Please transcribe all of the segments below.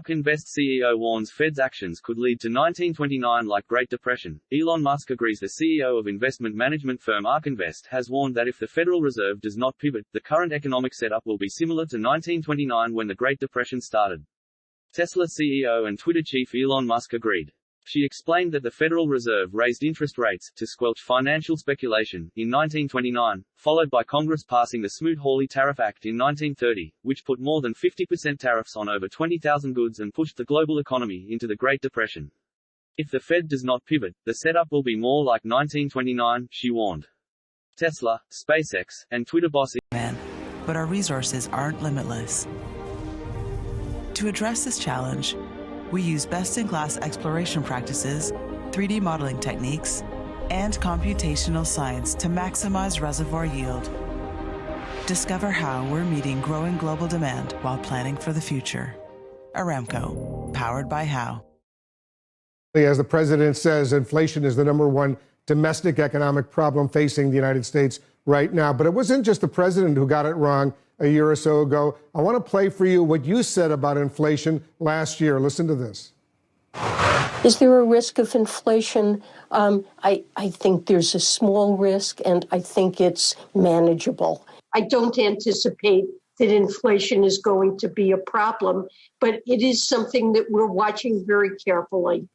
ARK Invest CEO warns Fed's actions could lead to 1929 like Great Depression. Elon Musk agrees. The CEO of investment management firm ARK Invest has warned that if the Federal Reserve does not pivot, the current economic setup will be similar to 1929 when the Great Depression started. Tesla CEO and Twitter chief Elon Musk agreed. She explained that the Federal Reserve raised interest rates to squelch financial speculation in 1929, followed by Congress passing the Smoot-Hawley Tariff Act in 1930, which put more than 50% tariffs on over 20,000 goods and pushed the global economy into the Great Depression. If the Fed does not pivot, the setup will be more like 1929, she warned. Tesla, SpaceX, and Twitter boss. But our resources aren't limitless. To address this challenge, we use best-in-class exploration practices, 3D modeling techniques, and computational science to maximize reservoir yield. Discover how we're meeting growing global demand while planning for the future. Aramco, powered by How. As the president says, inflation is the #1 domestic economic problem facing the United States right now. But it wasn't just the president who got it wrong a year or so ago. I want to play for you what you said about inflation last year. Listen to this. Is there a risk of inflation? I think there's a small risk, and I think it's manageable. I don't anticipate that inflation is going to be a problem, but it is something that we're watching very carefully.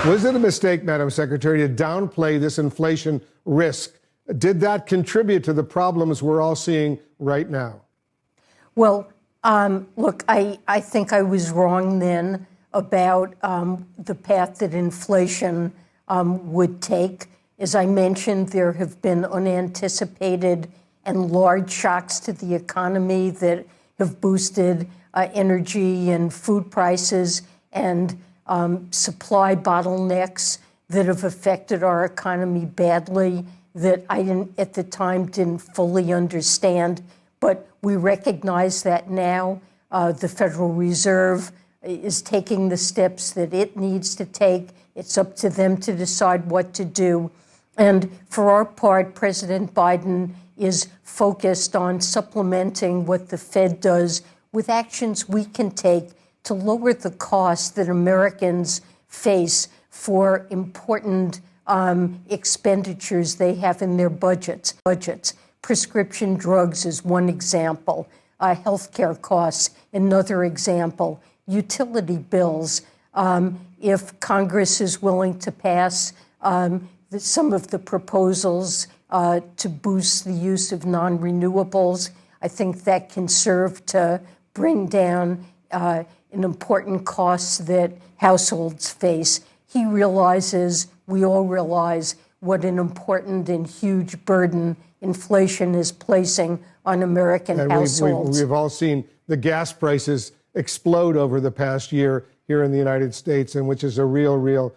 Was it a mistake, Madam Secretary, to downplay this inflation risk? Did that contribute to the problems we're all seeing right now? Well, look, I think I was wrong then about the path that inflation would take. As I mentioned, there have been unanticipated and large shocks to the economy that have boosted energy and food prices and supply bottlenecks that have affected our economy badly that I at the time didn't fully understand. But we recognize that now. The Federal Reserve is taking the steps that it needs to take. It's up to them to decide what to do. And for our part, President Biden is focused on supplementing what the Fed does with actions we can take to lower the costs that Americans face for important expenditures they have in their budgets. Prescription drugs is one example, healthcare costs, another example, utility bills. If Congress is willing to pass some of the proposals to boost the use of non-renewables, I think that can serve to bring down an important cost that households face. He realizes, we all realize, what an important and huge burden inflation is placing on American households. We've all seen the gas prices explode over the past year here in the United States, and which is a real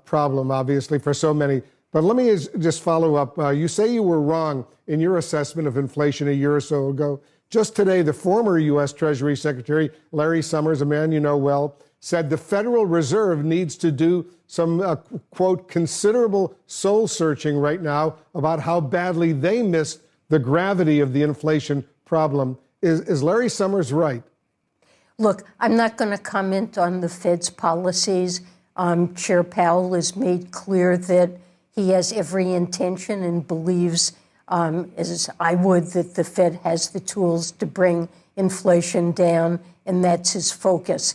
problem, obviously, for so many. But let me just follow up. You say you were wrong in your assessment of inflation a year or so ago. Just today, the former U.S. Treasury Secretary, Larry Summers, a man you know well, said the Federal Reserve needs to do some, quote, considerable soul searching right now about how badly they missed the gravity of the inflation problem. Is Larry Summers right? Look, I'm not going to comment on the Fed's policies. Chair Powell has made clear that he has every intention and believes, as I would, that the Fed has the tools to bring inflation down, and that's his focus.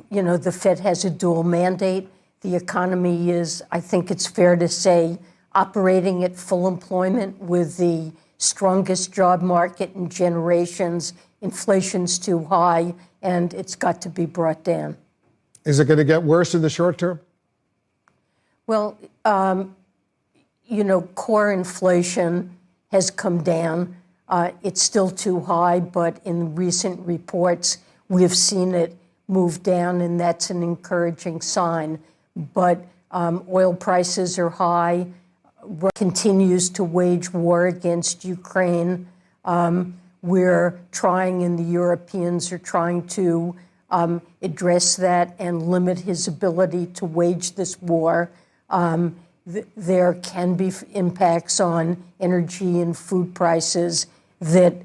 You know, the Fed has a dual mandate. The economy is, I think it's fair to say, operating at full employment with the strongest job market in generations. Inflation's too high, and it's got to be brought down. Is it going to get worse in the short term? Well, you know, core inflation has come down. It's still too high, but in recent reports, we've seen it move down, and that's an encouraging sign. But oil prices are high. Russia continues to wage war against Ukraine. We're trying, and the Europeans are trying to address that and limit his ability to wage this war. There can be impacts on energy and food prices that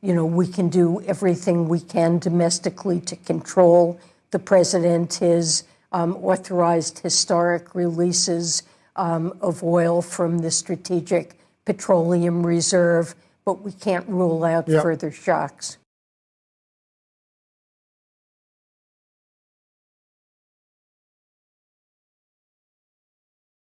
we can do everything we can domestically to control the president. His authorized historic releases of oil from the Strategic Petroleum Reserve, but we can't rule out further shocks.